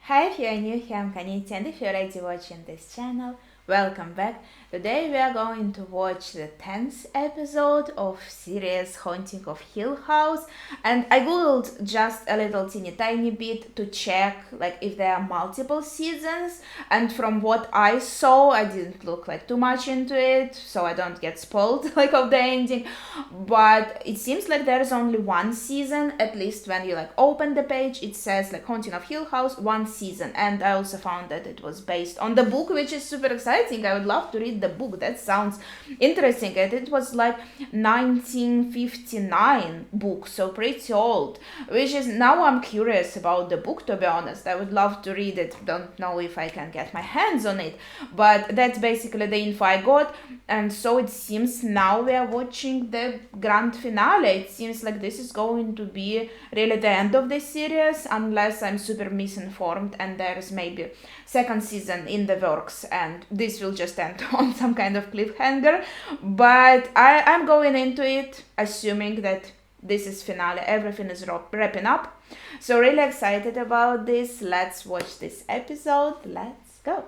Hi, if you are new here, I'm Kaniti, and if you're already watching this channel, welcome back. Today we are going to watch the 10th episode of series Haunting of Hill House, and I googled just a little teeny tiny bit to check like if there are multiple seasons, and from what I saw, I didn't look like too much into it, so I don't get spoiled like of the ending, but it seems like there's only one season. At least when you like open the page, it says like Haunting of Hill House, one season. And I also found that it was based on the book, which is super exciting. I would love to read the book. That sounds interesting. And it was like 1959 book, so pretty old, which is now I'm curious about the book, to be honest. I would love to read it. Don't know if I can get my hands on it, but that's basically the info I got. And so it seems now we are watching the grand finale. It seems like this is going to be really the end of the series, unless I'm super misinformed and there's maybe second season in the works and this will just end on some kind of cliffhanger. But I'm going into it assuming that this is finale, everything is wrapping up. So really excited about this. Let's watch this episode. Let's go.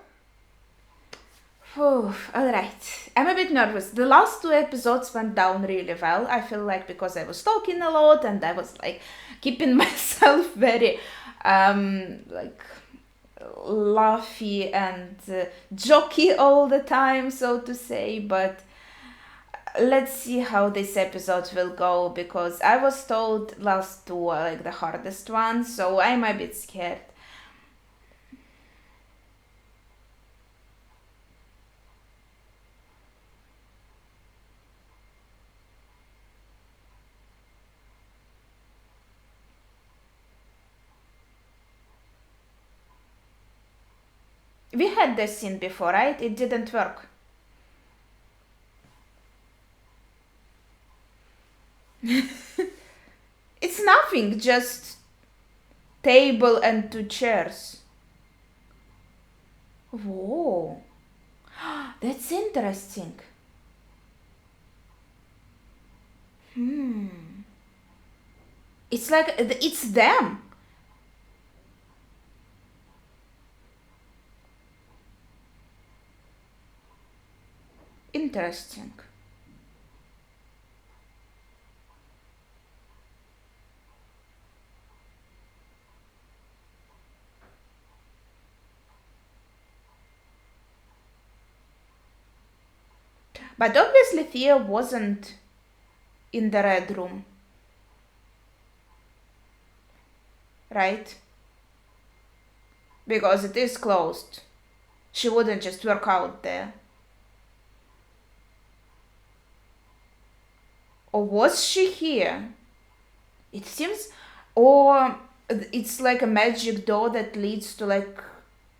Alright. I'm a bit nervous. The last two episodes went down really well. I feel like because I was talking a lot and I was like keeping myself very like laughy and jockey all the time, so to say. But let's see how this episode will go, because I was told last two are like the hardest ones, so I'm a bit scared. We had this scene before, right? It didn't work. It's nothing, just table and two chairs. Whoa, that's interesting. It's like it's them. Interesting. But obviously Theo wasn't in the red room, right? Because it is closed. She wouldn't just work out there. Or was she here? It seems, or it's like a magic door that leads to like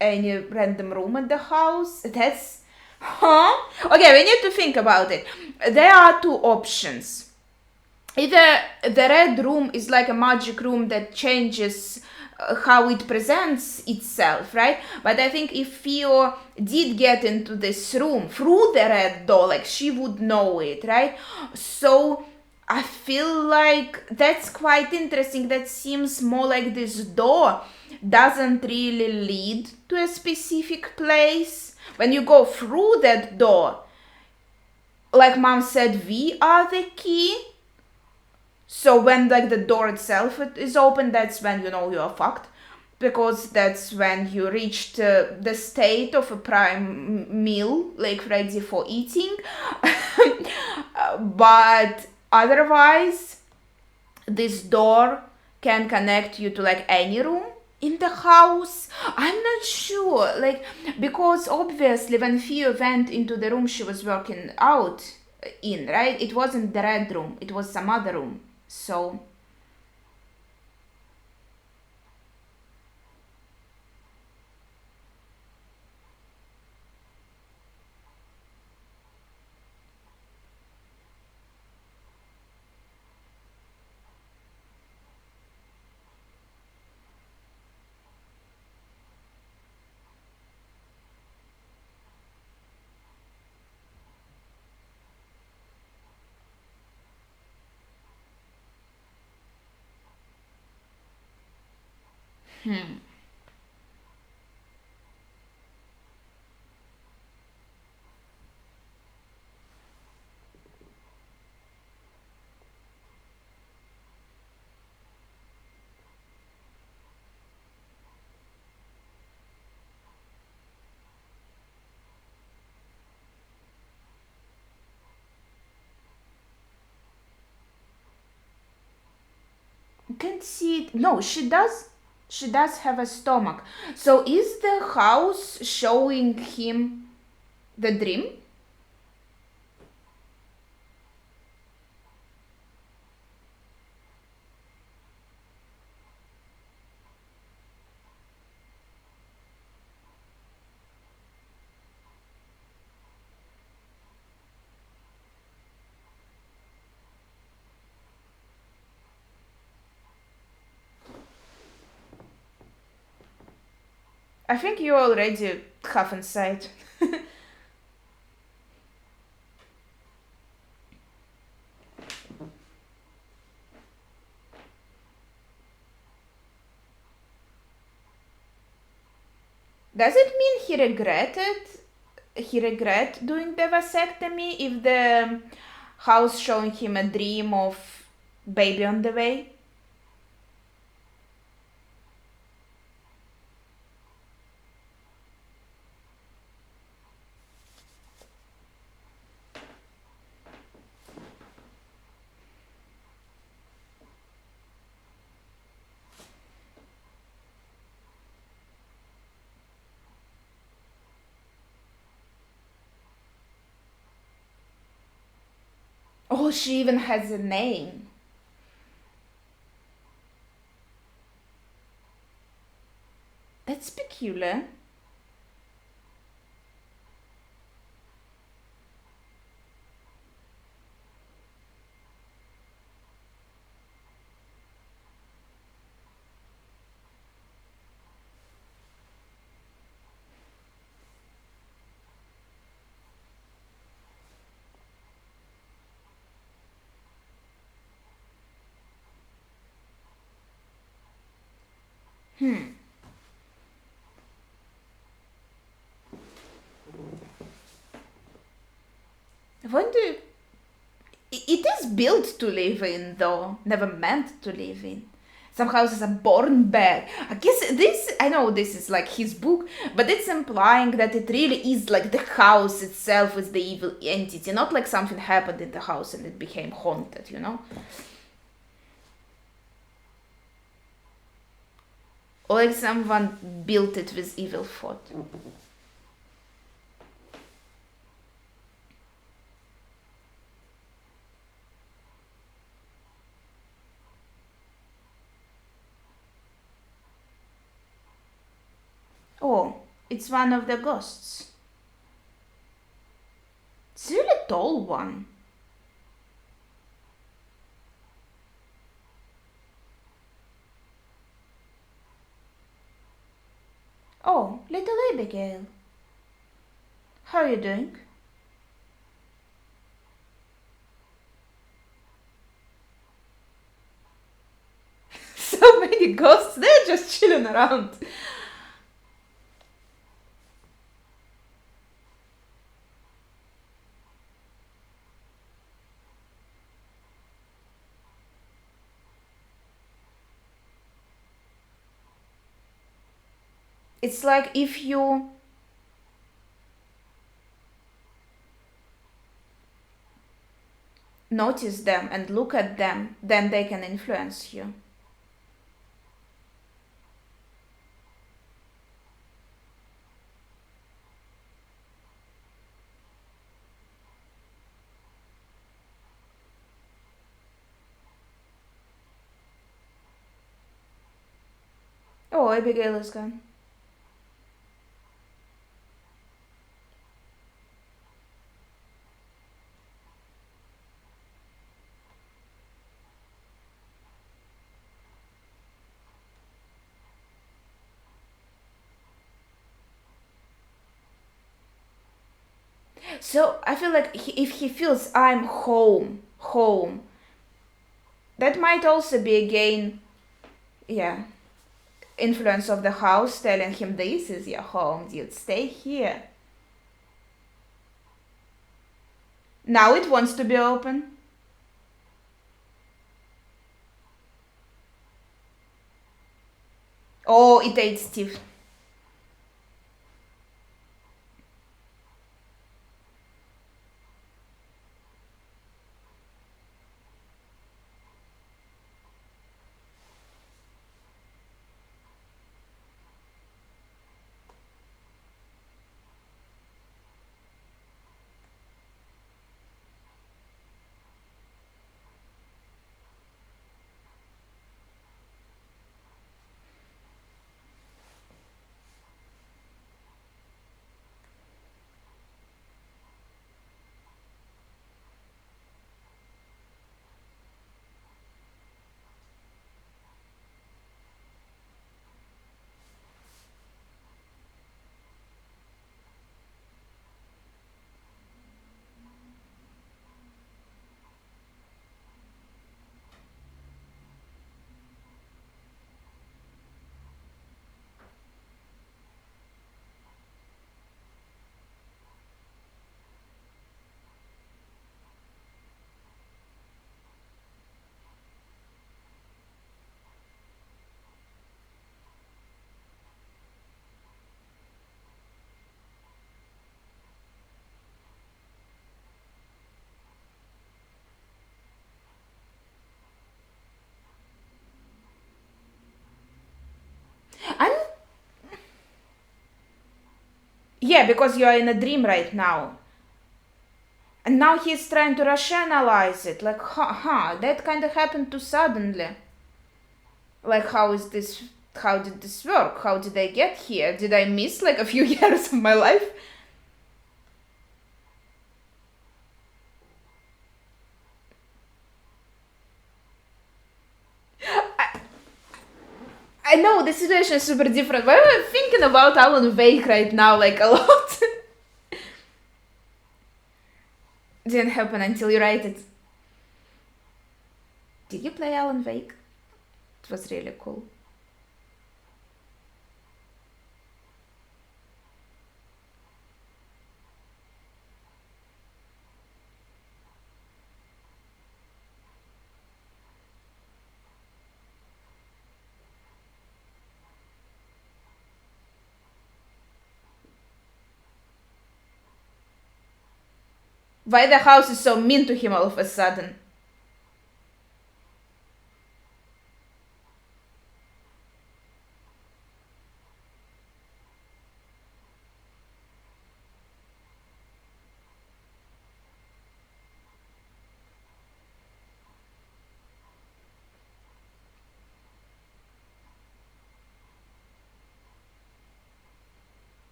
any random room in the house. That's, huh? Okay, we need to think about it. There are two options. Either the red room is like a magic room that changes how it presents itself, right? But I think if Theo did get into this room through the red door, like she would know it, right? So I feel like that's quite interesting. That seems more like this door doesn't really lead to a specific place. When you go through that door, like mom said, we are the key. So when like the door itself is open, that's when you know you're fucked, because that's when you reached the state of a prime meal, like ready for eating. But otherwise, this door can connect you to like any room in the house. I'm not sure, like, because obviously when Theo went into the room she was working out in, right? It wasn't the red room, it was some other room. So, can't see it. No, she does. She does have a stomach. So is the house showing him the dream? I think you already have insight. Does it mean he regret doing the vasectomy if the house showing him a dream of baby on the way? Oh, she even has a name. That's peculiar. Hmm. When do it is built to live in, though, never meant to live in. Some houses are born bad. I guess this, I know this is like his book, but it's implying that it really is like the house itself is the evil entity, not like something happened in the house and it became haunted. Or like someone built it with evil thought. Oh, it's one of the ghosts. It's a really tall one. Oh, little Abigail. How are you doing? So many ghosts, they're just chilling around. It's like if you notice them and look at them, then they can influence you. Oh, Abigail is gone. So I feel like if he feels I'm home, that might also be again, yeah, influence of the house telling him this is your home, dude, stay here. Now it wants to be open. Oh, it ate Steve. Yeah, because you are in a dream right now. And now he's trying to rationalize it. Like, that kind of happened too suddenly. Like, how is this? How did this work? How did I get here? Did I miss like a few years of my life? I know the situation is super different, but I'm thinking about Alan Wake right now, like a lot. Didn't happen until you write it. Did you play Alan Wake? It was really cool. Why the house is so mean to him all of a sudden?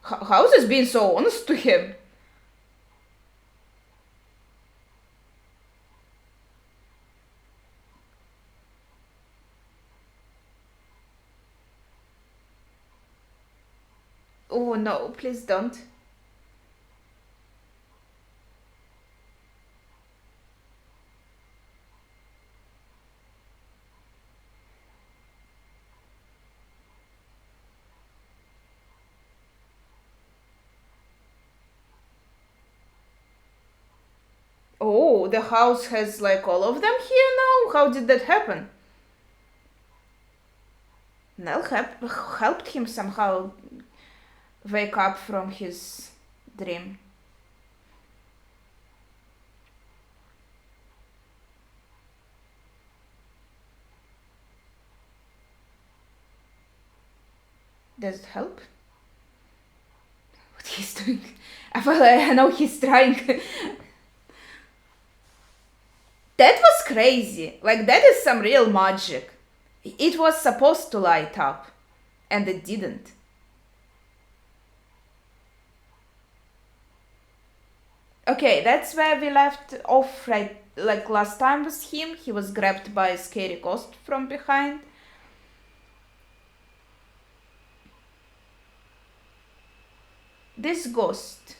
House is being so honest to him. Oh no, please don't. Oh, the house has like all of them here now? How did that happen? Nell helped him somehow wake up from his dream. Does it help? What he's doing? I know he's trying. That was crazy. Like, that is some real magic. It was supposed to light up, and it didn't. Okay, that's where we left off, right? Like last time with him, he was grabbed by a scary ghost from behind. This ghost.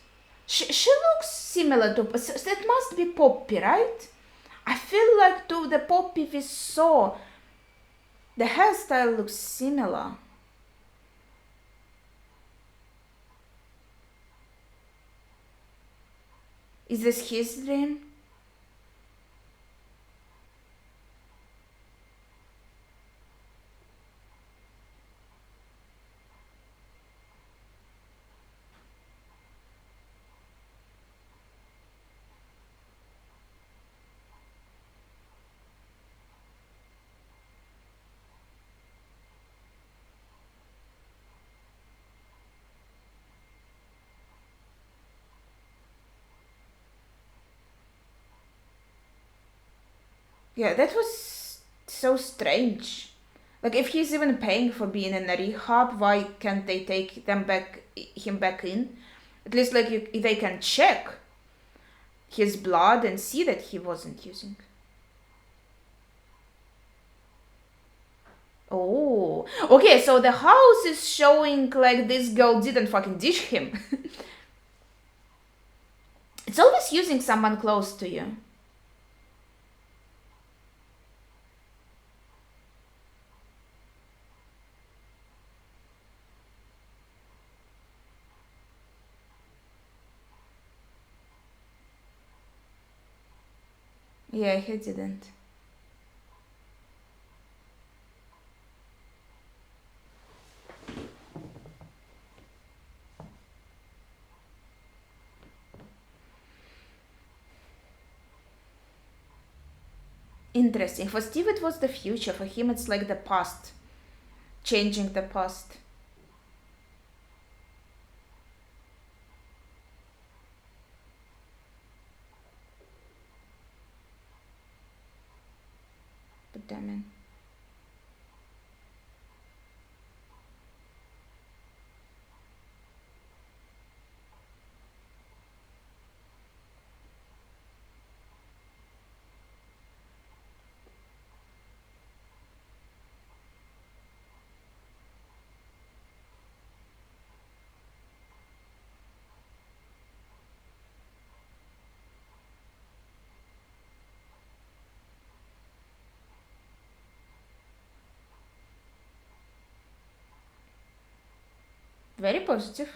She looks similar to. That must be Poppy, right? I feel like to the Poppy we saw, the hairstyle looks similar. Is this his dream? Yeah, that was so strange. Like, if he's even paying for being in a rehab, why can't they take him back in? At least, like, they can check his blood and see that he wasn't using. Oh, okay. So the house is showing like this girl didn't fucking dish him. It's always using someone close to you. Yeah, he didn't. Interesting. For Steve, it was the future. For him, it's like the past, changing the past. But damn it. Very positive.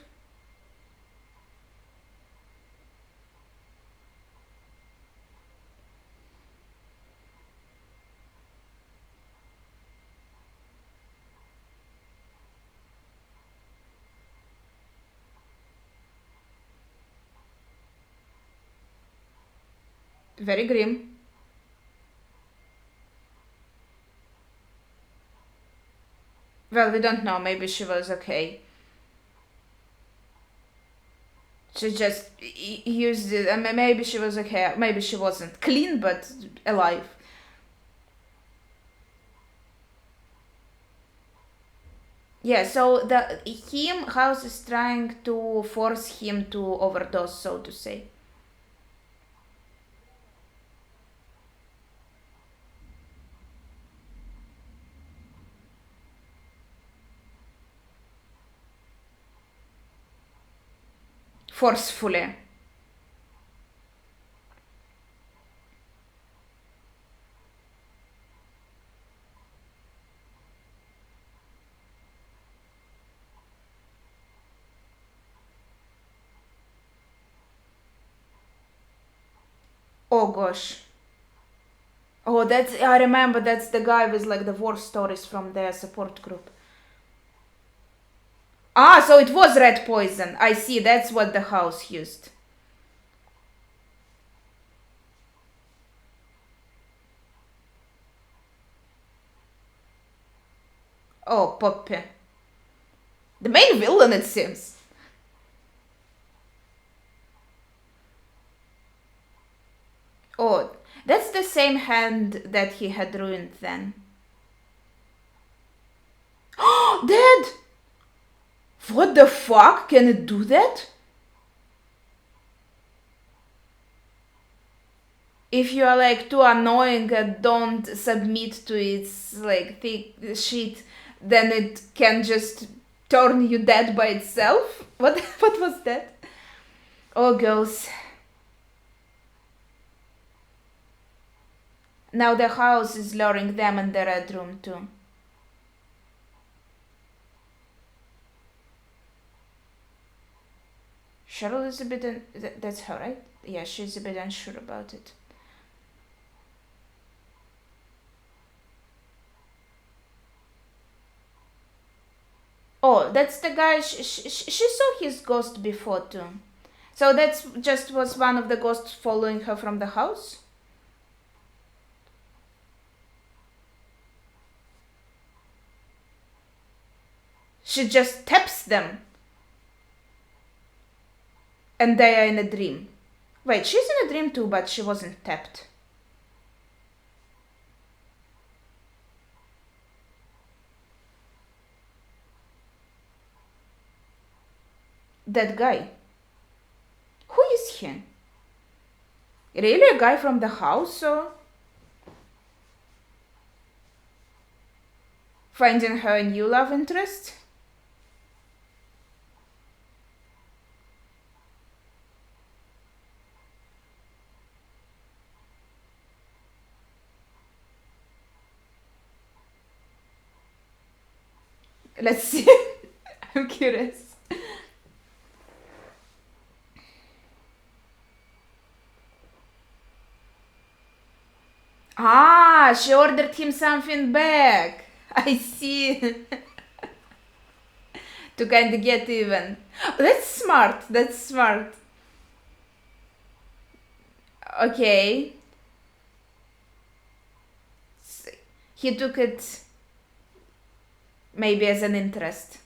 Very grim. Well, we don't know. Maybe she was okay. She just used it. I mean, maybe she was okay. Maybe she wasn't clean, but alive. Yeah. So House is trying to force him to overdose, so to say. Forcefully. Oh gosh. Oh, I remember that's the guy with like the war stories from their support group. Ah, so it was red poison. I see, that's what the house used. Oh, Poppy. The main villain, it seems. Oh, that's the same hand that he had ruined then. Oh, dead! What the fuck? Can it do that? If you are like too annoying and don't submit to its like thick shit, then it can just turn you dead by itself? What was that? Oh, girls. Now the house is luring them in the red room too. Cheryl is a bit. That's her, right? Yeah, she's a bit unsure about it. Oh, that's the guy. She saw his ghost before too. So that's just was one of the ghosts following her from the house? She just taps them. And they are in a dream. Wait, she's in a dream too, but she wasn't tapped. That guy. Who is he? Really a guy from the house or? Finding her a new love interest? Let's see. I'm curious. Ah, she ordered him something back. I see. To kind of get even. That's smart. That's smart. Okay. He took it maybe as an interest.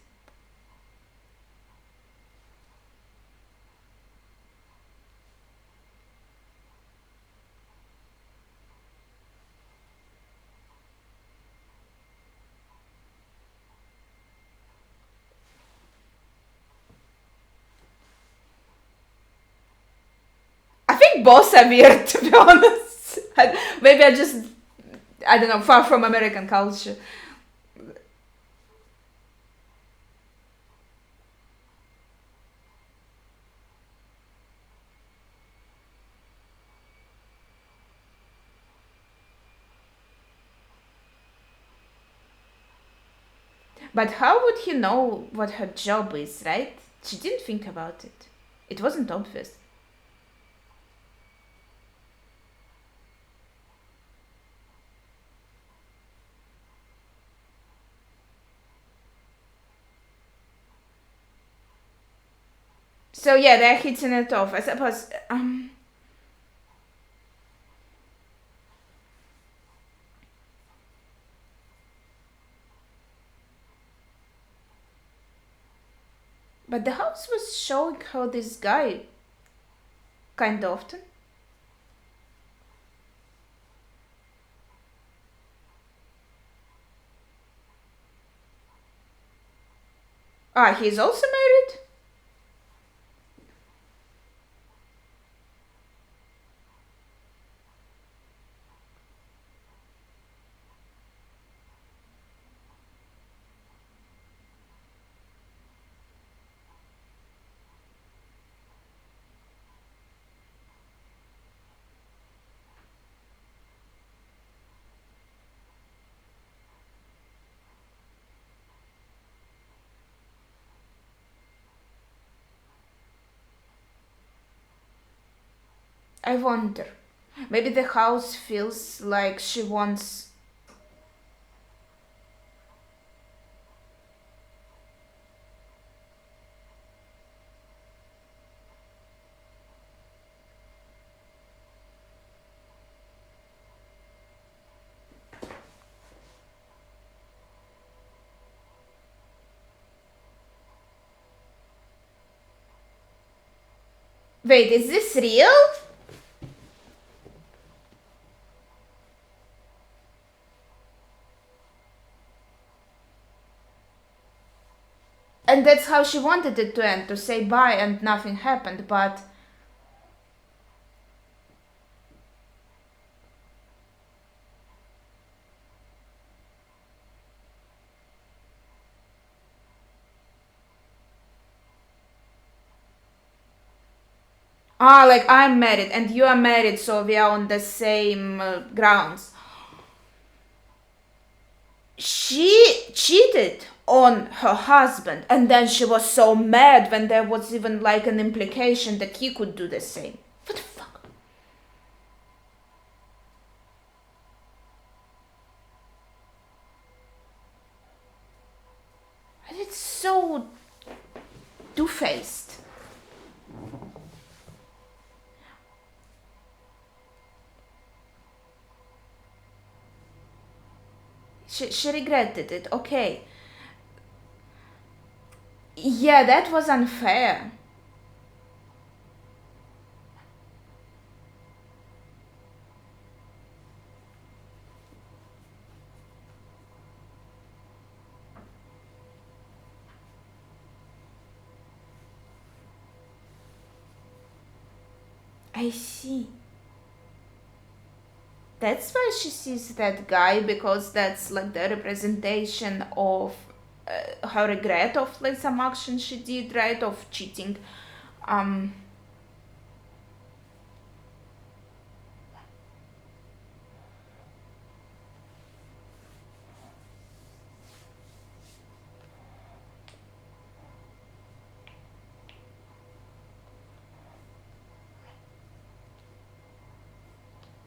I think both are weird, to be honest. Maybe I don't know, far from American culture. But how would he know what her job is, right? She didn't think about it. It wasn't obvious. So yeah, they're hitting it off. I suppose. But the house was showing her this guy kind of often. Ah, he's also married? I wonder. Maybe the house feels like she wants. Wait, is this real? And that's how she wanted it to end, to say bye and nothing happened, but. Ah, like I'm married and you are married, so we are on the same grounds. She cheated on her husband, and then she was so mad when there was even like an implication that he could do the same. What the fuck? And it's so two-faced. She regretted it, okay. Yeah, that was unfair. I see. That's why she sees that guy, because that's like the representation of her regret of like some action she did, right? Of cheating. Um,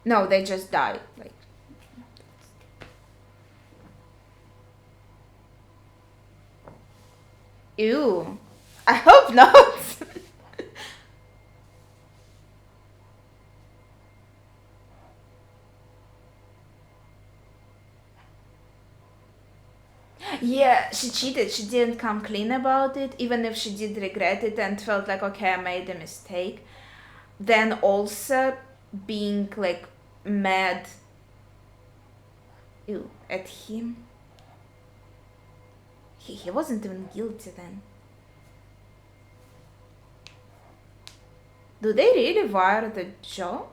no, they just die. Like Ew. I hope not. Yeah, she cheated. She didn't come clean about it, even if she did regret it and felt like, okay, I made a mistake. Then also being like mad, ew, at him. He wasn't even guilty then. Do they really wire the jaw?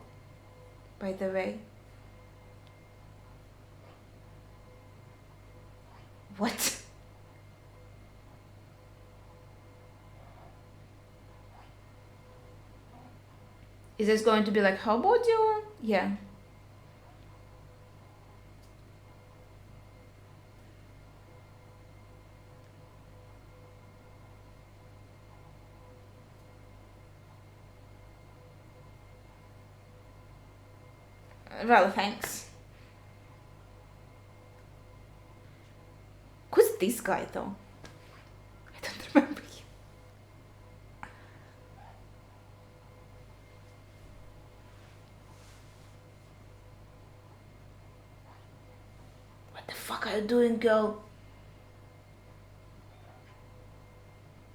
By the way, what? Is this going to be like how about you? Yeah. Well, thanks. Who's this guy though? I don't remember him. What the fuck are you doing, girl?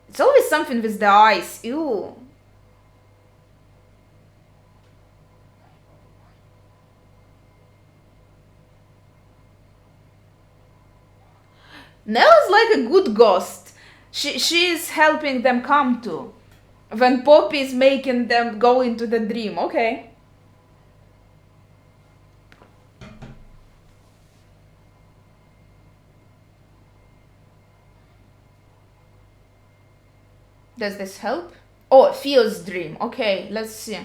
It's always something with the eyes. Ew. Nella's like a good ghost. She is helping them come to. When Poppy is making them go into the dream. Okay. Does this help? Oh, Theo's dream. Okay, let's see.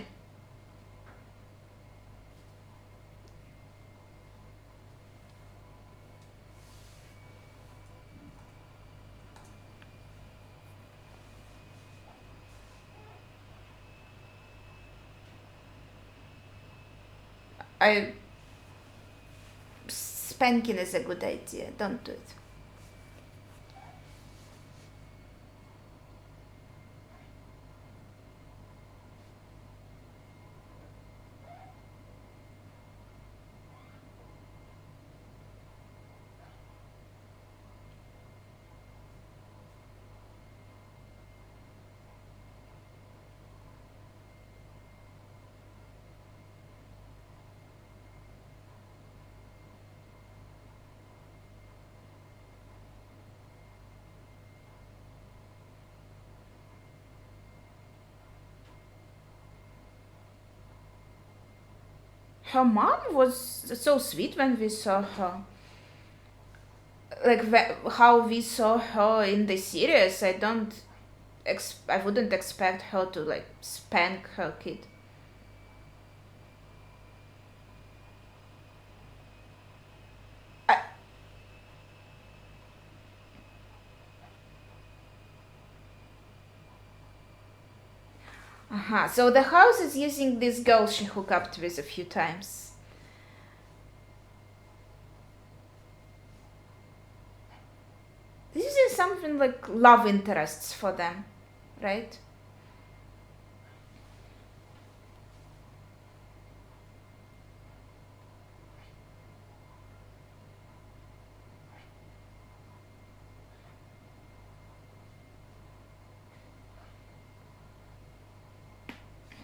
I Spanking is a good idea. Don't do it. Her mom was so sweet when we saw her. Like how we saw her in the series, I wouldn't expect her to like spank her kid. Uh-huh. So the house is using this girl she hooked up with a few times. This is something like love interests for them, right?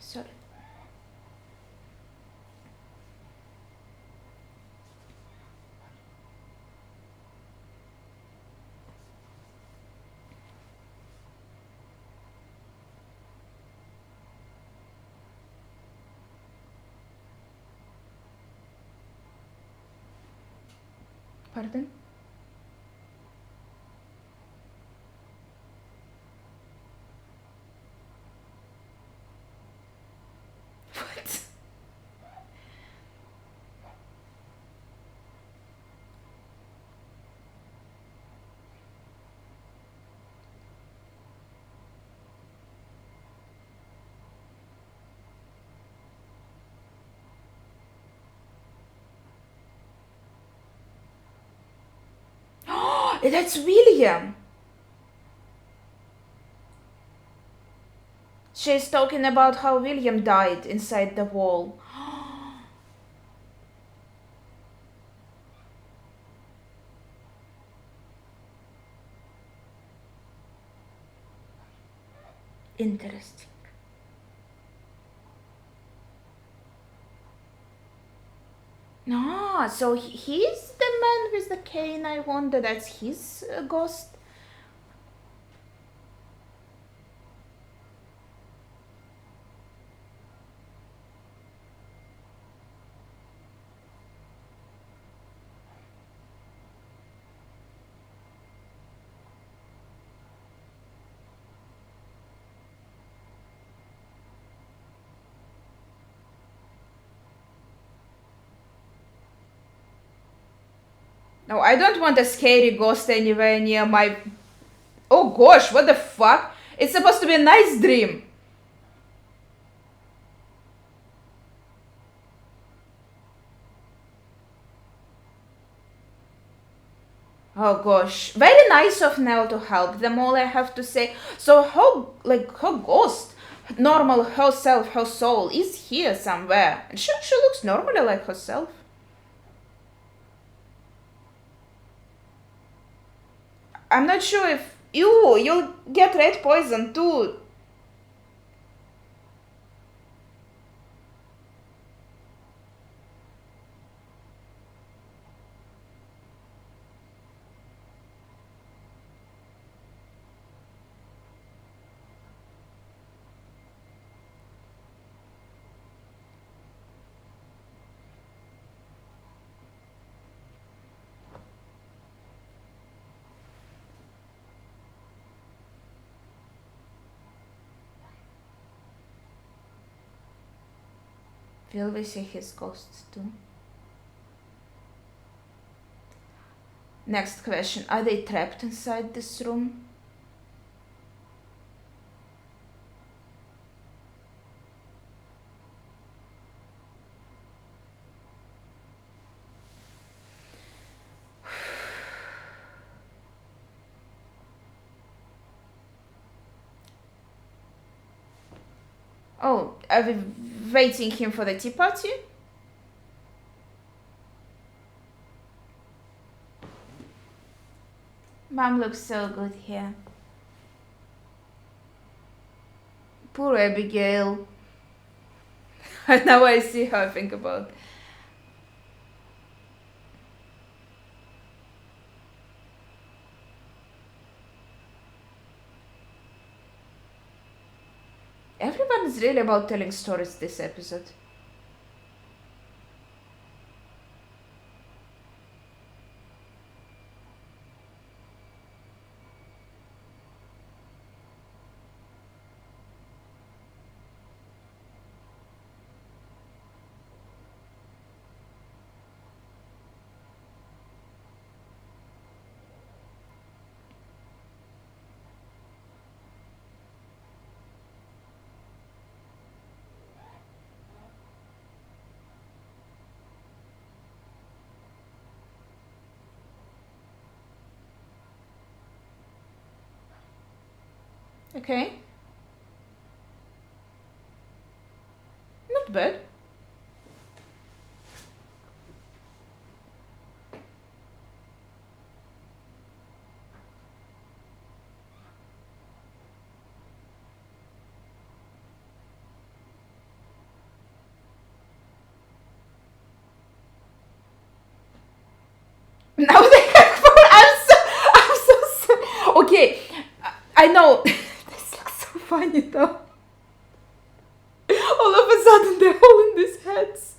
Sorry. Pardon? What? That's William. She's talking about how William died inside the wall. Interesting. Ah, so he's the man with the cane. I wonder that's his ghost. No, I don't want a scary ghost anywhere near my. Oh gosh, what the fuck? It's supposed to be a nice dream. Oh gosh, very nice of Nell to help them all, I have to say. So her ghost, normal herself, her soul, is here somewhere. And she looks normally like herself. I'm not sure if you'll get red poison too. Will we see his ghosts too? Next question. Are they trapped inside this room? Oh, are we waiting him for the tea party? Mom looks so good here. Poor Abigail. Now I see how I think about. Everyone is really about telling stories this episode. Okay. Not bad. Now they have four. I'm so sorry. Okay, I know. This looks so funny though. All of a sudden they're all in these heads.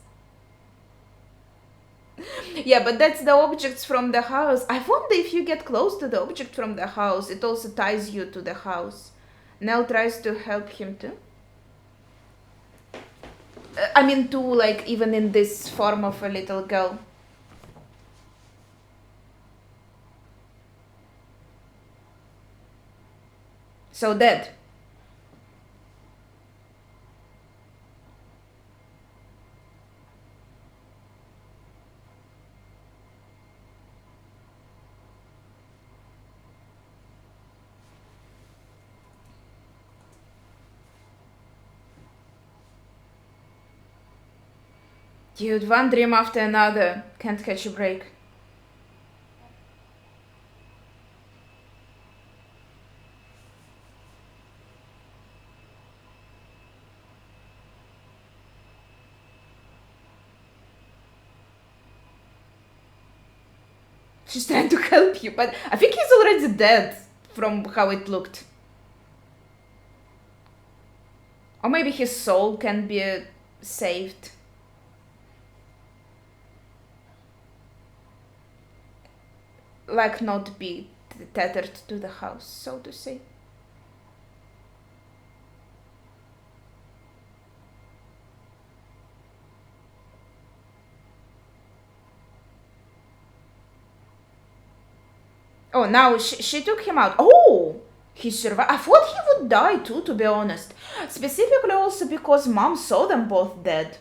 Yeah, but that's the objects from the house. I wonder if you get close to the object from the house, it also ties you to the house. Nell tries to help him too. I mean, too, like, even in this form of a little girl. So dead. Dude, one dream after another. Can't catch a break. She's trying to help you, but I think he's already dead from how it looked. Or maybe his soul can be saved. Like not be tethered to the house, so to say. Oh, now she took him out. Oh! He survived. I thought he would die too, to be honest. Specifically also because mom saw them both dead.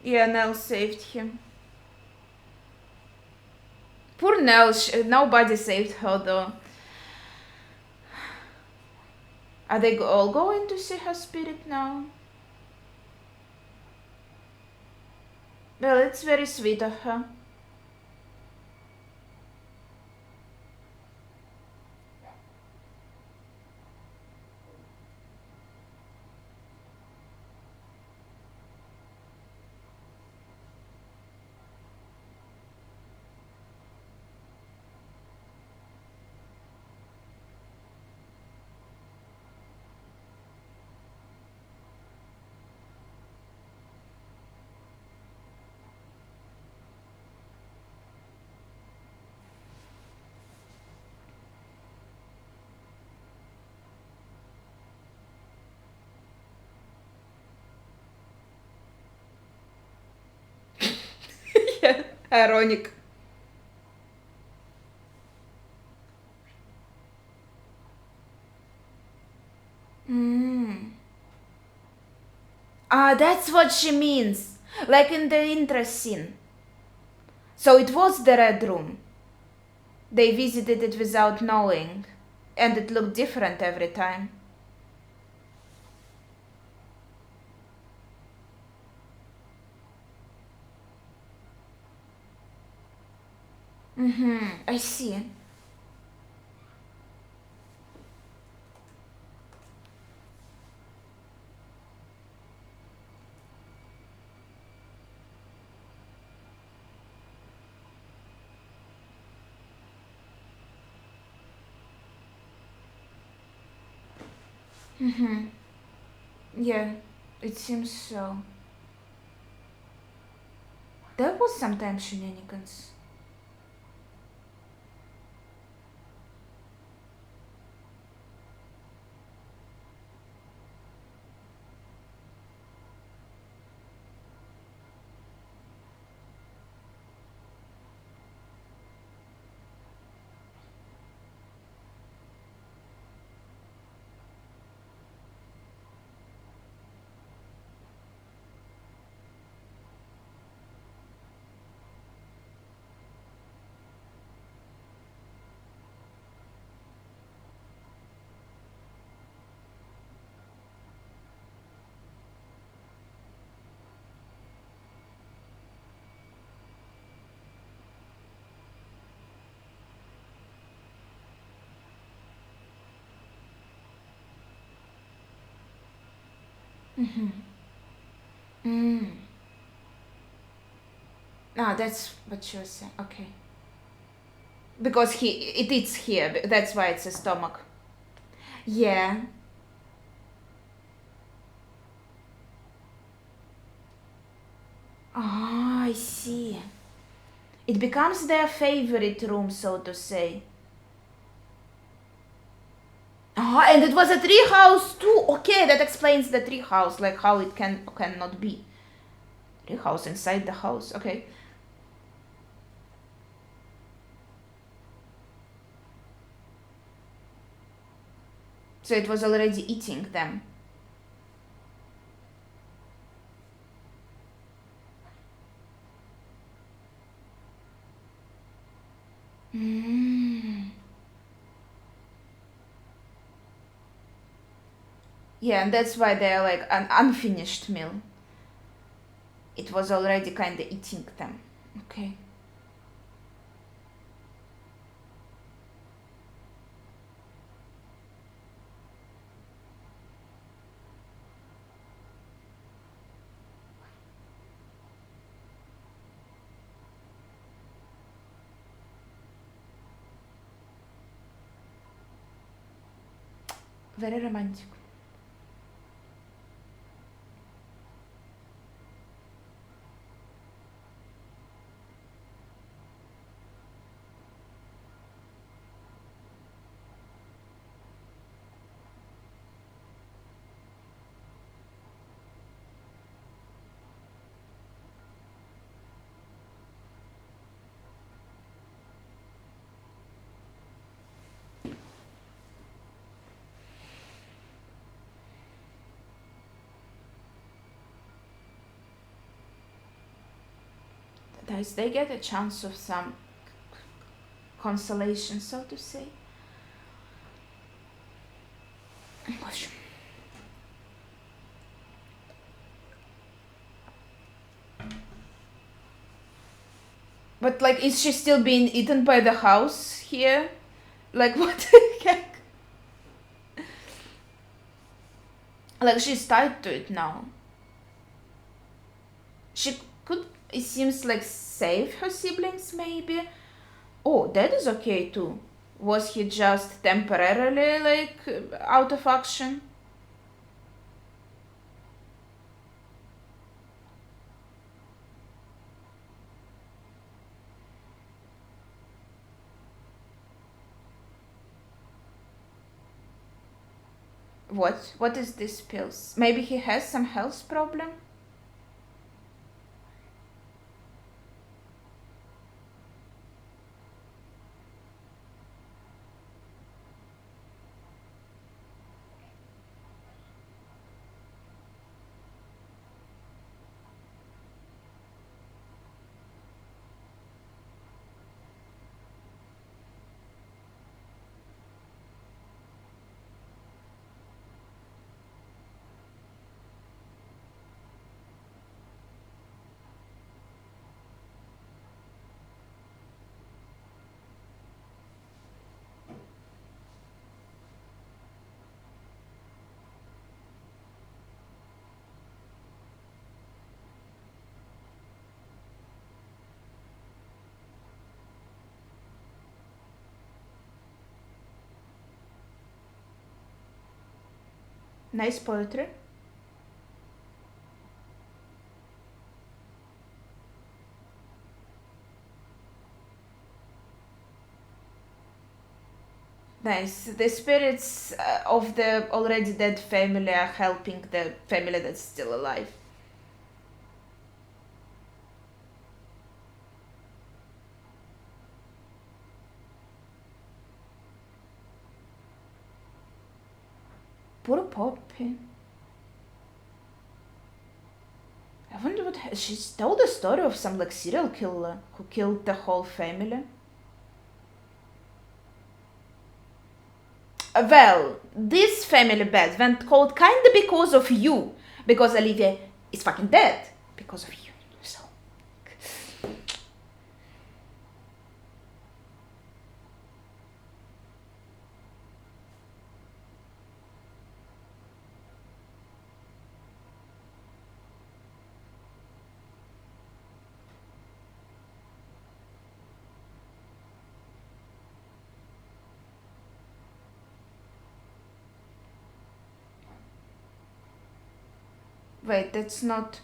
Yeah, Nell saved him. Poor Nell, nobody saved her though. Are they all going to see her spirit now? Well, it's very sweet of her. Yeah, ironic. Ah, that's what she means. Like in the intro scene. So it was the Red Room. They visited it without knowing. And it looked different every time. I see. Yeah, it seems so. There was sometimes shenanigans. Ah, that's what she was saying. Okay. Because it eats here. That's why it's a stomach. Yeah. Ah, I see. It becomes their favorite room, so to say. Ah, and it was a tree house too. Okay, that explains the tree house, like how it cannot be. Tree house inside the house. Okay. So it was already eating them. Yeah, and that's why they're like an unfinished meal. It was already kind of eating them. Okay. Very romantic. They get a chance of some consolation, so to say. Gosh. But like, is she still being eaten by the house here? Like, what the heck? Like, she's tied to it now. She could, it seems like, save her siblings, maybe? Oh, that is okay too. Was he just temporarily, like, out of action? What? What is this pills? Maybe he has some health problem? Nice poetry. Nice. The spirits of the already dead family are helping the family that's still alive. Poor Poppy. I wonder what she's told the story of some like serial killer who killed the whole family. Well, this family bed went cold kinda because of you. Because Olivia is fucking dead. Because of you. So. Wait, that's not.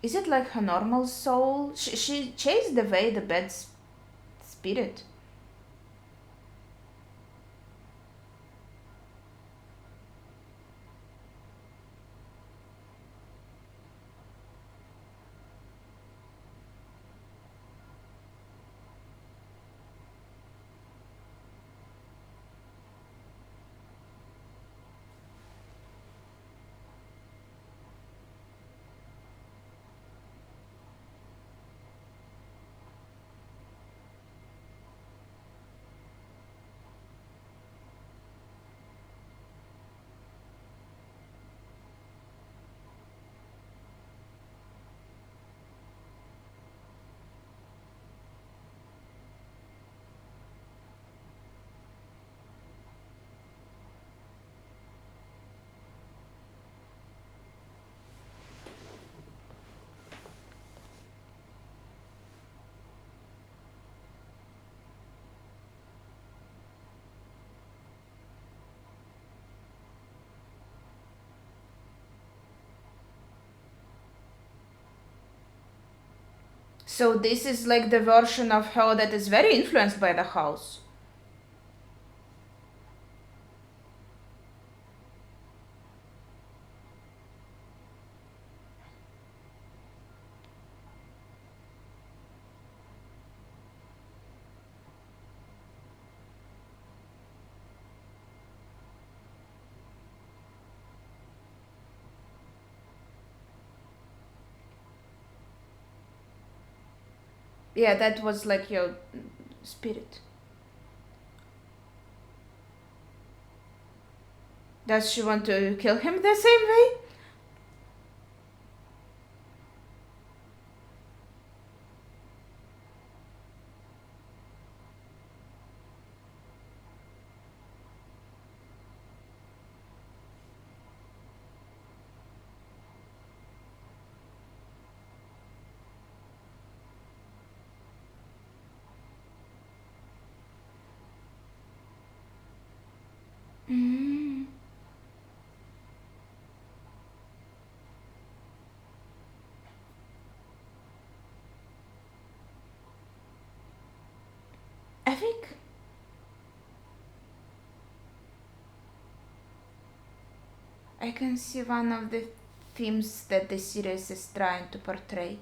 Is it like her normal soul? She chased away the bad spirit. So this is like the version of her that is very influenced by the house. Yeah, that was like your spirit. Does she want to kill him the same way? Mm. I think I can see one of the themes that the series is trying to portray.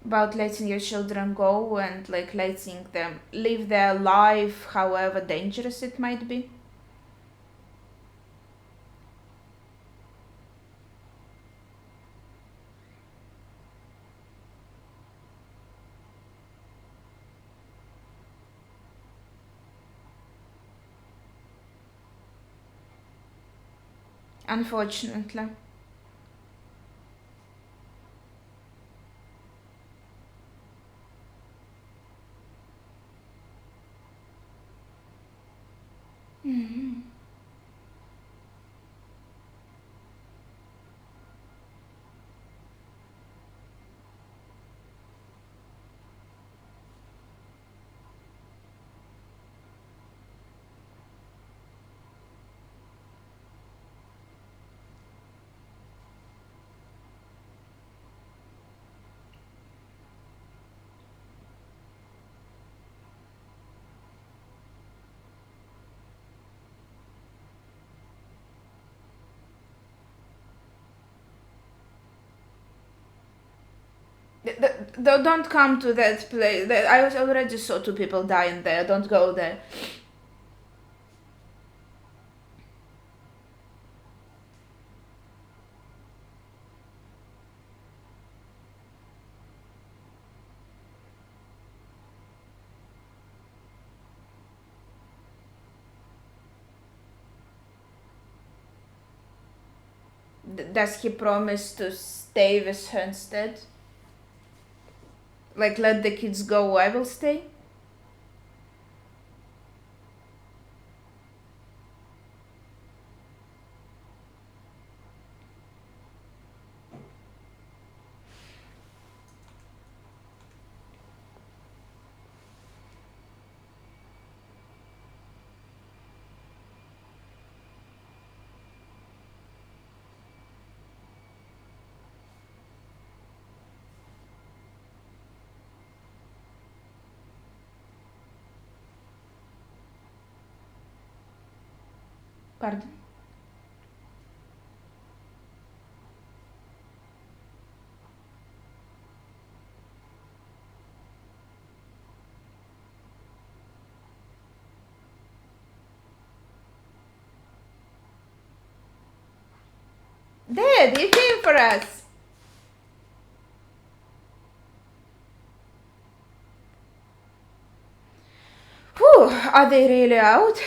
About letting your children go and like letting them live their life, however dangerous it might be. Unfortunately. Mm-hmm. Don't come to that place. I already saw two people dying there. Don't go there. Does he promise to stay with her instead? Like, let the kids go, I will stay? Pardon? Dad, you came for us! Whew, are they really out?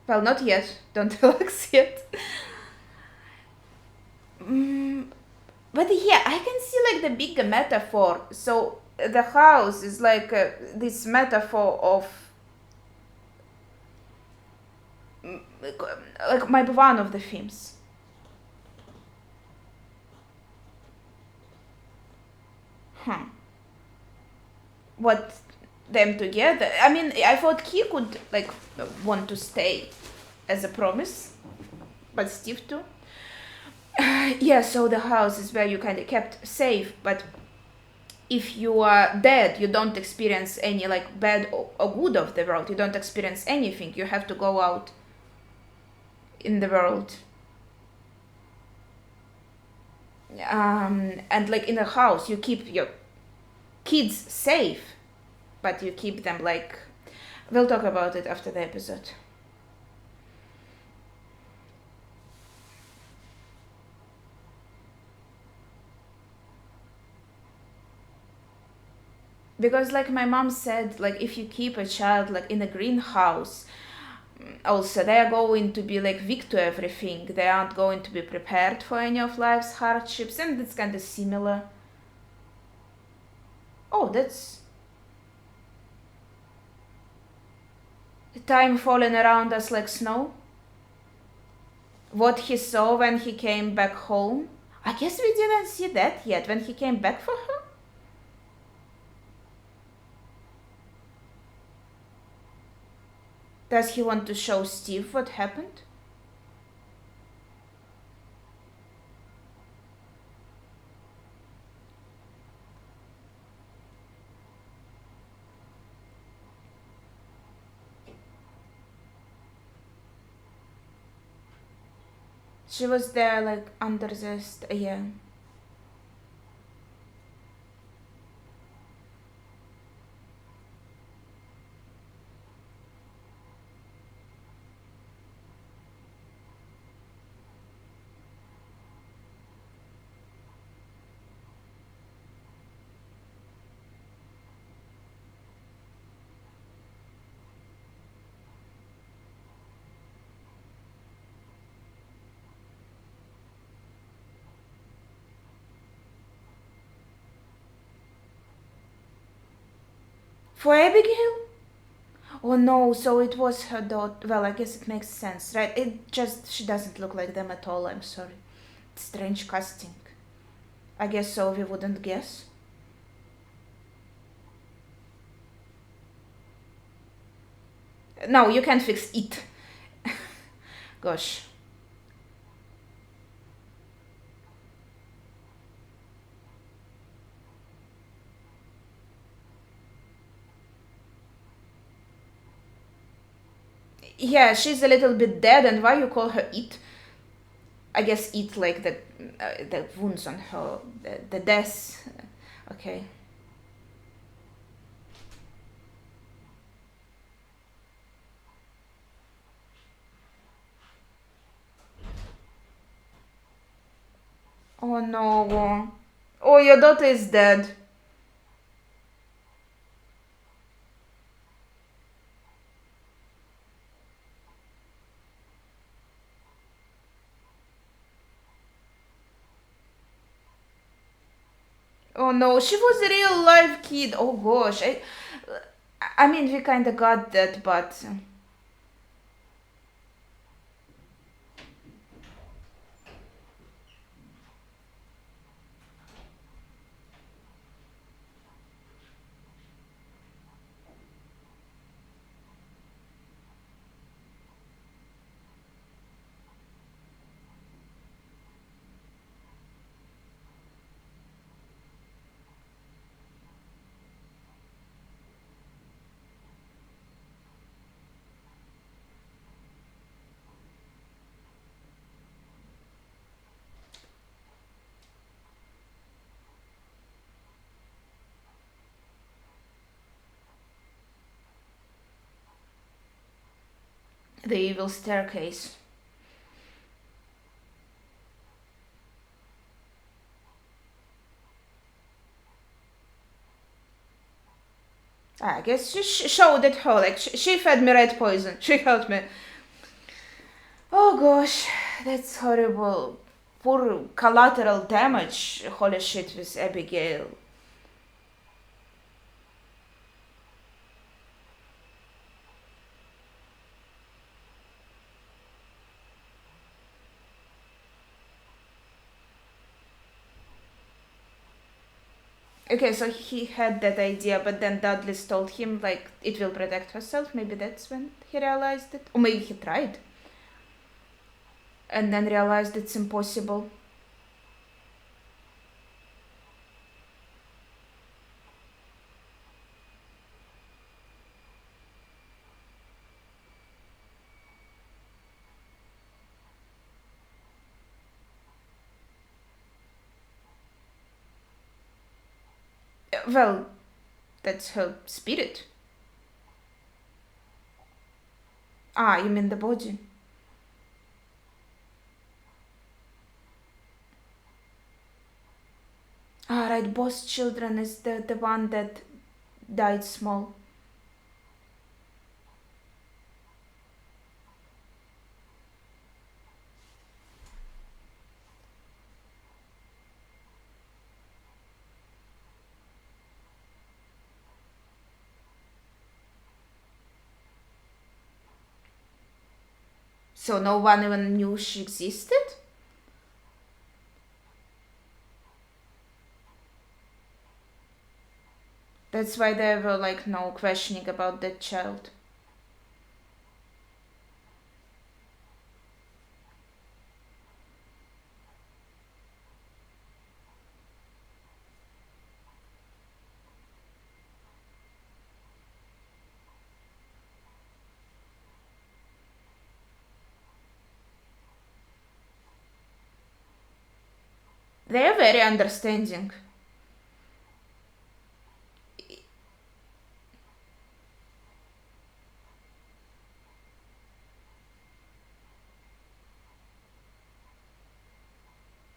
Well, not yet. Don't relax yet. Mm, but yeah, I can see like the bigger metaphor. So the house is like this metaphor of like maybe one of the themes. Huh. What them together? I mean, I thought he could like want to stay. as a promise, but Steve too. Yeah, so the house is where you kind of kept safe, but if you are dead, you don't experience any like bad or good of the world. You don't experience anything. You have to go out in the world. And like in a house, you keep your kids safe, but you keep them like. We'll talk about it after the episode. Because like my mom said, like if you keep a child like in a greenhouse, also they are going to be like weak to everything. They aren't going to be prepared for any of life's hardships, and it's kind of similar. Oh, that's time falling around us like snow. What he saw when he came back home. I guess we didn't see that yet when he came back for her. Does he want to show Steve what happened? She was there like under the yeah. For Abigail? Oh no, so it was her daughter. Well, I guess it makes sense, right? It just, she doesn't look like them at all, I'm sorry. Strange casting. I guess so, we wouldn't guess. No, you can't fix it. Gosh. Yeah, she's a little bit dead, and why you call her it? I guess it like the wounds on her, the death. Okay. Oh no. Oh, your daughter is dead. Oh no, she was a real live kid. Oh gosh. I mean, we kinda got that, but. The evil staircase. I guess she showed it her. Like, she fed me red poison. She helped me. Oh gosh, that's horrible. Poor collateral damage. Holy shit with Abigail. Okay, so he had that idea, but then Dudley told him, like, it will protect herself. Maybe that's when he realized it. Or maybe he tried. and then realized it's impossible. Well, that's her spirit. Ah, you mean the body? Ah, right, both children is the one that died small. So no one even knew she existed? That's why there were like no questioning about that child. They're very understanding.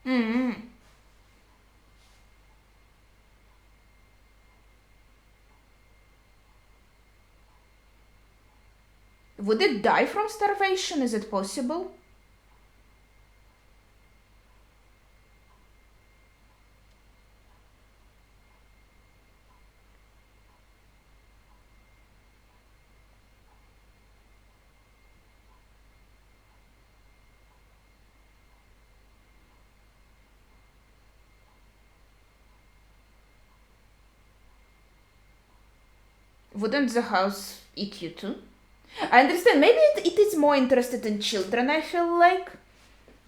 Mm-hmm. Would it die from starvation? Is it possible? Wouldn't the house eat you too? I understand. Maybe it is more interested in children, I feel like,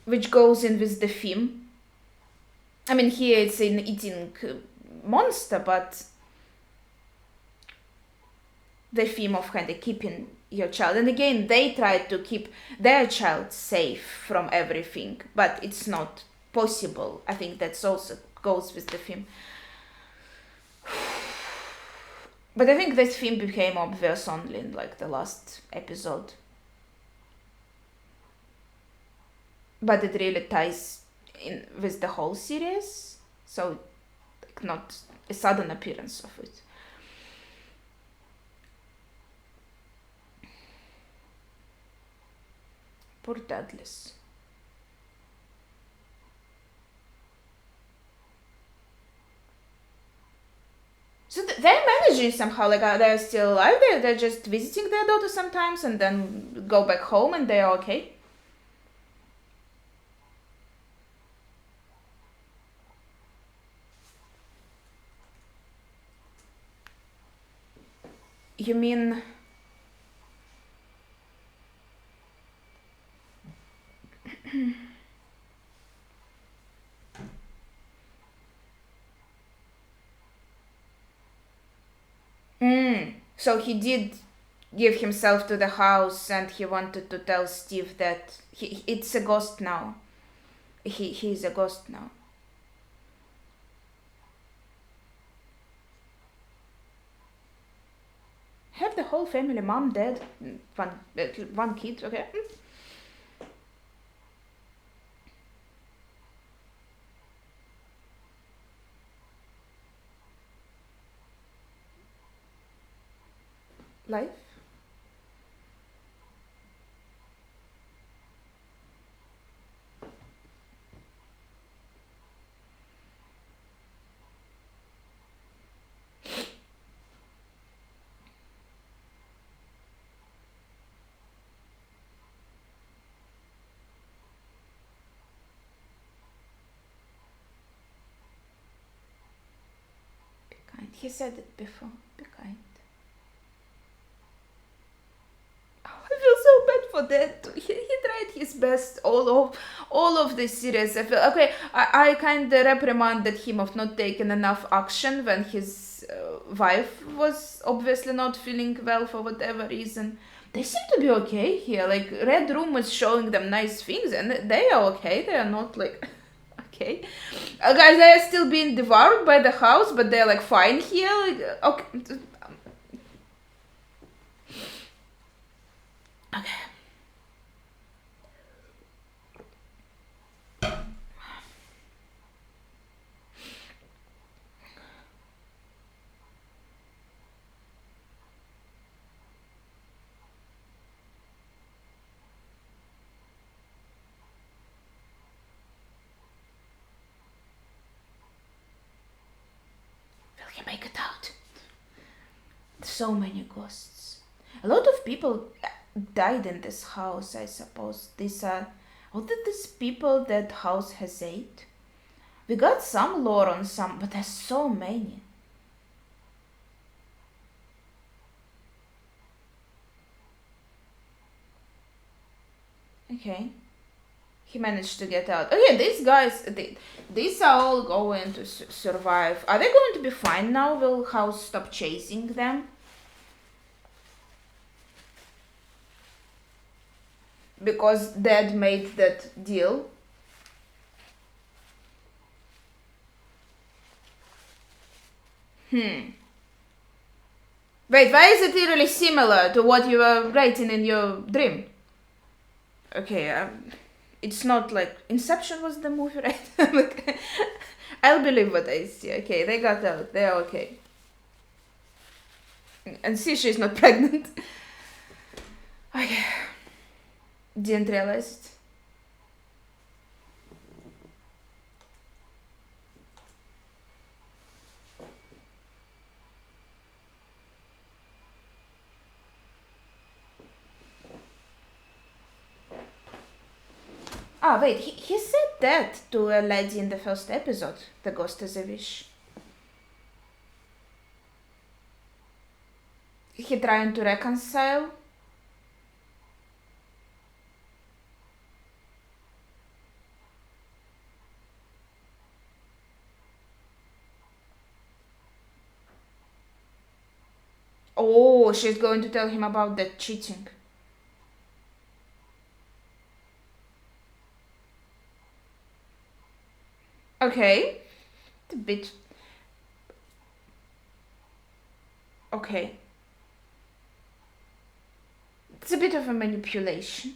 which goes in with the theme. I mean, here it's an eating monster, but the theme of kind of keeping your child. And again, they try to keep their child safe from everything, but it's not possible. I think that's also goes with the theme. But I think this theme became obvious only in like the last episode. But it really ties in with the whole series, so like not a sudden appearance of it. Poor Douglas. So they're managing somehow, like they're still alive. They're just visiting their daughter sometimes and then go back home and they're okay. You mean so he did give himself to the house and he wanted to tell Steve that it's a ghost now. He's a ghost now. Have the whole family, mom, dad, one kid, okay? Life. Be kind. He said it before. Be kind. Oh, I feel so bad for that. He tried his his best all of this series. I feel okay. I kind of reprimanded him of not taking enough action when his wife was obviously not feeling well for whatever reason. They seem to be okay here. Like Red Room is showing them nice things, and they are okay. They are not like okay. Guys, they are still being devoured by the house, but they're like fine here. Like, okay. Okay. Will he make it out? So many ghosts. A lot of people died in this house, I suppose. These are all these people that house has ate. We got some lore on some, but there's so many. Okay. He managed to get out. Oh yeah, these guys, these are all going to survive. Are they going to be fine now? Will house stop chasing them? Because Dad made that deal. Wait, why is it really similar to what you were writing in your dream? Okay, it's not like Inception was the movie, right? Like, I'll believe what I see. Okay, they got out. They're okay. And see, she's not pregnant. Okay. Didn't realize it. Ah, wait, he said that to a lady in the first episode. The ghost has a wish. He trying to reconcile. Oh, she's going to tell him about the cheating. Okay. It's a bit... Okay. It's a bit of a manipulation.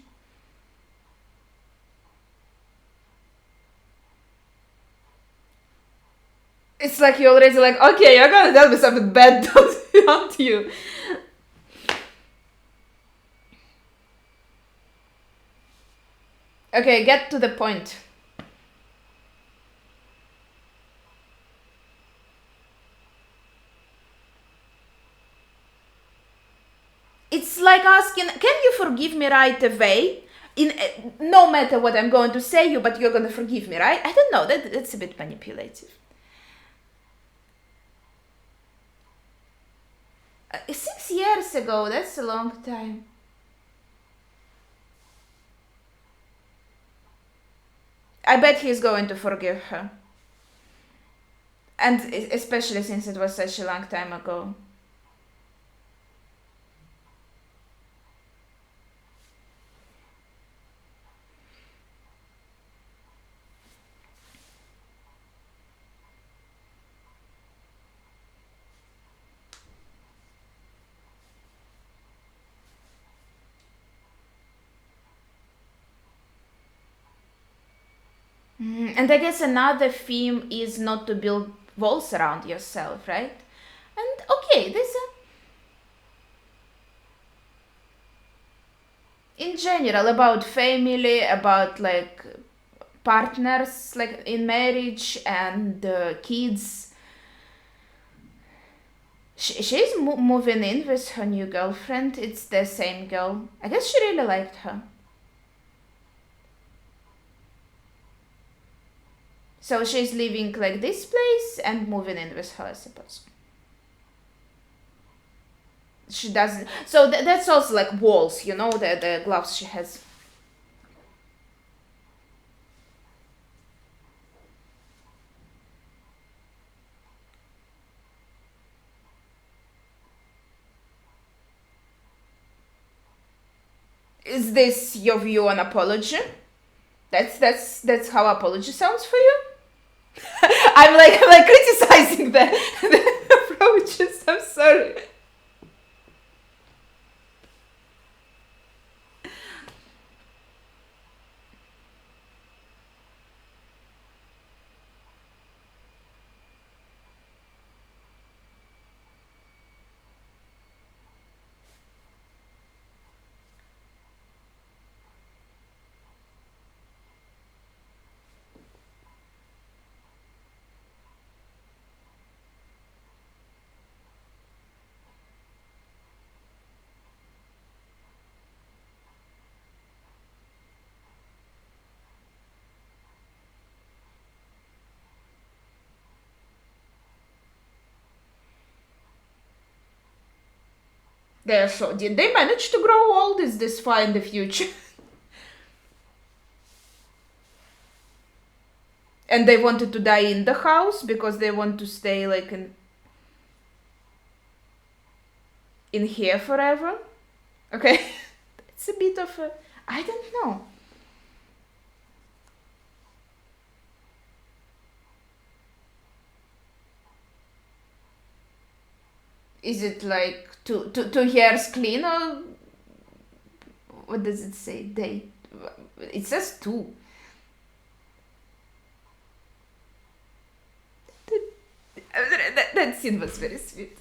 It's like you're already like, okay, you're gonna tell me something bad, don't you? Okay, get to the point. It's like asking, can you forgive me right away? No matter what I'm going to say you, but you're gonna forgive me, right? I don't know. That's a bit manipulative. 6 years ago. That's a long time. I bet he's going to forgive her. And especially since it was such a long time ago. And I guess another theme is not to build walls around yourself, right? And okay, this in general about family, about like partners, like in marriage and kids. She's moving in with her new girlfriend. It's the same girl. I guess she really liked her. So she's leaving like this place and moving in with her, I suppose. She doesn't. So that's also like walls, you know, the gloves she has. Is this your view on apology? That's how apology sounds for you? I'm like criticizing the approaches. I'm sorry. Did they manage to grow old? Is this far in the future? And they wanted to die in the house because they want to stay like in here forever. Okay, it's a bit of a, I don't know. Is it like two hairs clean, or what does it say? It says two. That scene was very sweet.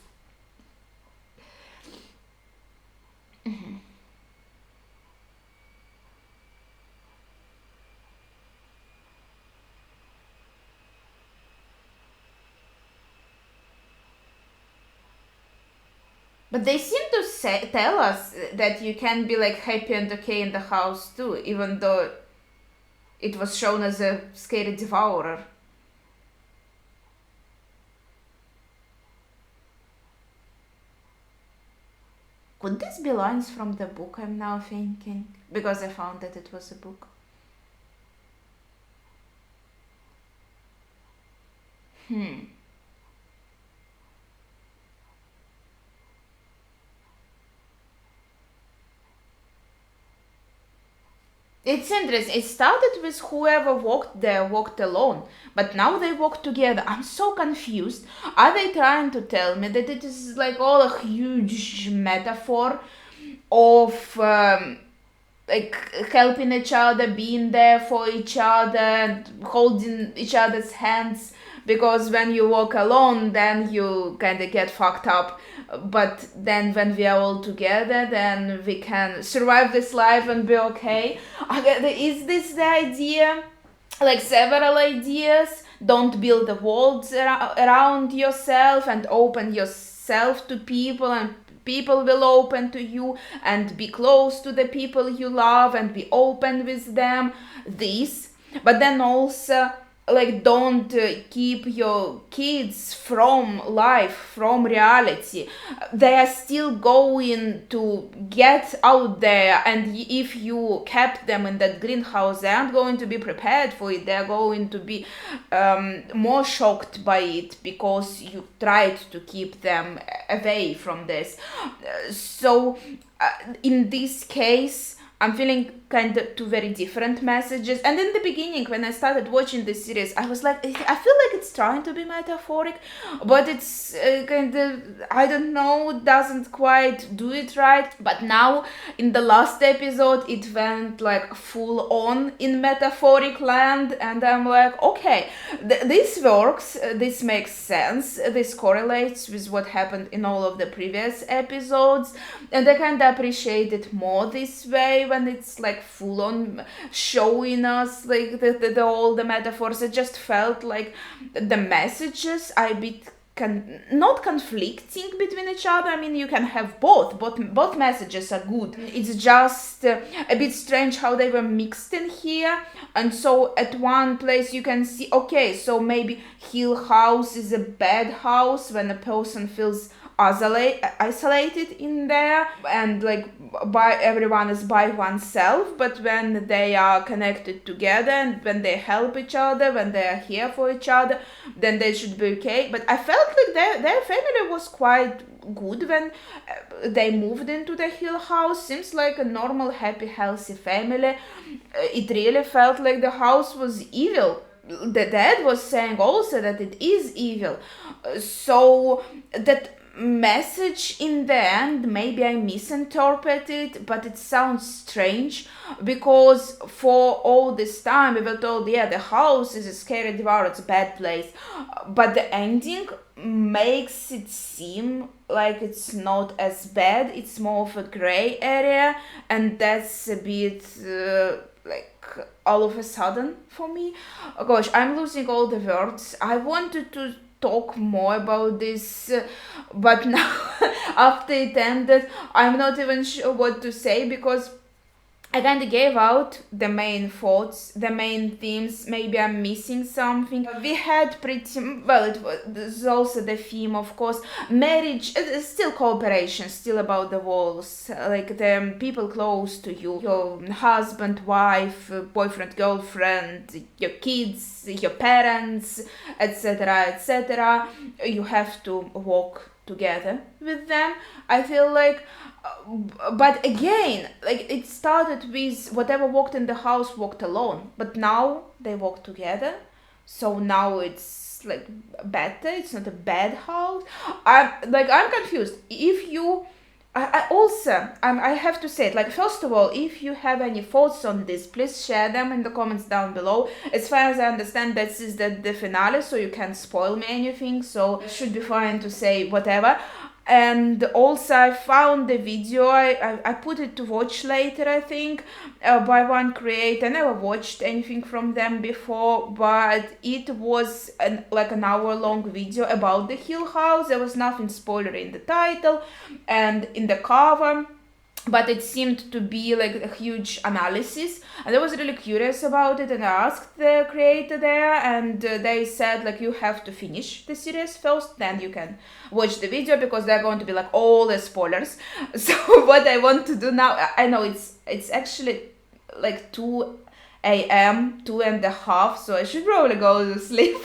But they seem to tell us that you can be like happy and okay in the house too, even though it was shown as a scary devourer. Could this be lines from the book, I'm now thinking? Because I found that it was a book. It's interesting. It started with whoever walked there walked alone, but now they walk together. I'm so confused. Are they trying to tell me that it is like all a huge metaphor of like helping each other, being there for each other, and holding each other's hands? Because when you walk alone, then you kind of get fucked up. But then when we are all together, then we can survive this life and be okay. Is this the idea? Like several ideas? Don't build the walls around yourself and open yourself to people, and people will open to you, and be close to the people you love and be open with them. This, but then also like don't keep your kids from life, from reality. They are still going to get out there, and if you kept them in that greenhouse, they aren't going to be prepared for it. They're going to be more shocked by it because you tried to keep them away from this. So in this case, I'm feeling kind of two very different messages. And in the beginning, when I started watching this series, I was like, I feel like it's trying to be metaphoric, but it's kind of, I don't know, doesn't quite do it right. But now, in the last episode, it went like full on in metaphoric land, and I'm like, okay, this works, this makes sense, this correlates with what happened in all of the previous episodes, and I kind of appreciate it more this way when it's like full on showing us like all the metaphors. It just felt like the messages are a bit not conflicting between each other. I mean, you can have both messages are good. It's just a bit strange how they were mixed in here. And so at one place you can see, okay, so maybe Hill House is a bad house when a person feels isolated in there, and like by everyone is by oneself. But when they are connected together and when they help each other, when they are here for each other, then they should be okay. But I felt like their family was quite good when they moved into the Hill House. Seems like a normal, happy, healthy family. It really felt like the house was evil. The dad was saying also that it is evil. So that message in the end, maybe I misinterpreted, but it sounds strange, because for all this time we were told, yeah, the house is a scary devour, it's a bad place, but the ending makes it seem like it's not as bad, it's more of a gray area, and that's a bit like all of a sudden for me. Oh gosh, I'm losing all the words. I wanted to talk more about this, but now after it ended, I'm not even sure what to say, because I kind of gave out the main thoughts, the main themes. Maybe I'm missing something. We had pretty well. It was also the theme, of course. Marriage, still cooperation, still about the walls, like the people close to you, your husband, wife, boyfriend, girlfriend, your kids, your parents, etc., etc. You have to walk together with them. I feel like. But again, like it started with whatever walked in the house walked alone, but now they walk together. So now it's like better. It's not a bad house. I'm confused. If you, I also I have to say it. Like, first of all, if you have any thoughts on this, please share them in the comments down below. As far as I understand, this is the finale, so you can't spoil me anything. So it should be fine to say whatever. And also I found the video, I put it to watch later, I think, by one creator. I never watched anything from them before, but it was like an hour-long video about the Hill House. There was nothing spoiler in the title and in the cover, but it seemed to be like a huge analysis, and I was really curious about it, and I asked the creator there, and they said like you have to finish the series first, then you can watch the video, because they're going to be like all the spoilers. So what I want to do now, I know it's actually like 2 a.m., 2:30, so I should probably go to sleep.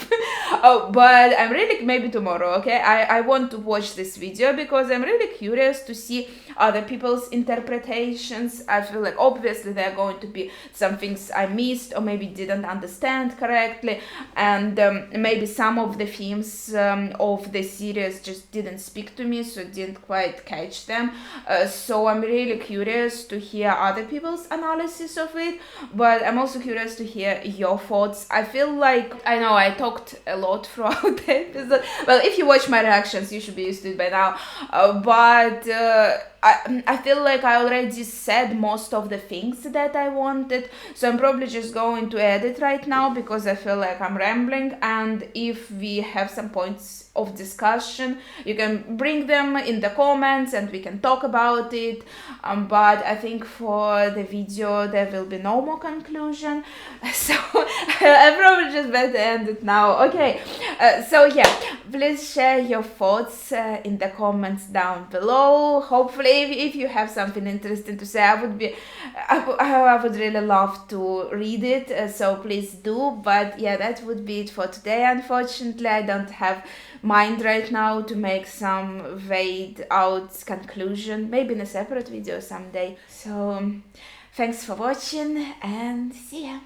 But I'm really, maybe tomorrow, okay? I want to watch this video because I'm really curious to see other people's interpretations. I feel like obviously there are going to be some things I missed or maybe didn't understand correctly, and maybe some of the themes of the series just didn't speak to me, so didn't quite catch them. So I'm really curious to hear other people's analysis of it, but I'm also curious to hear your thoughts. I feel like, I know I talked a lot throughout the episode. Well, if you watch my reactions, you should be used to it by now. But I feel like I already said most of the things that I wanted, so I'm probably just going to edit right now because I feel like I'm rambling, and if we have some points of discussion, you can bring them in the comments and we can talk about it, but I think for the video there will be no more conclusion, so I probably just better end it now. Okay, so yeah, please share your thoughts in the comments down below. Hopefully if you have something interesting to say, I would really love to read it, so please do. But yeah, that would be it for today. Unfortunately, I don't have mind right now to make some weighed out conclusion, maybe in a separate video someday. So thanks for watching and see ya.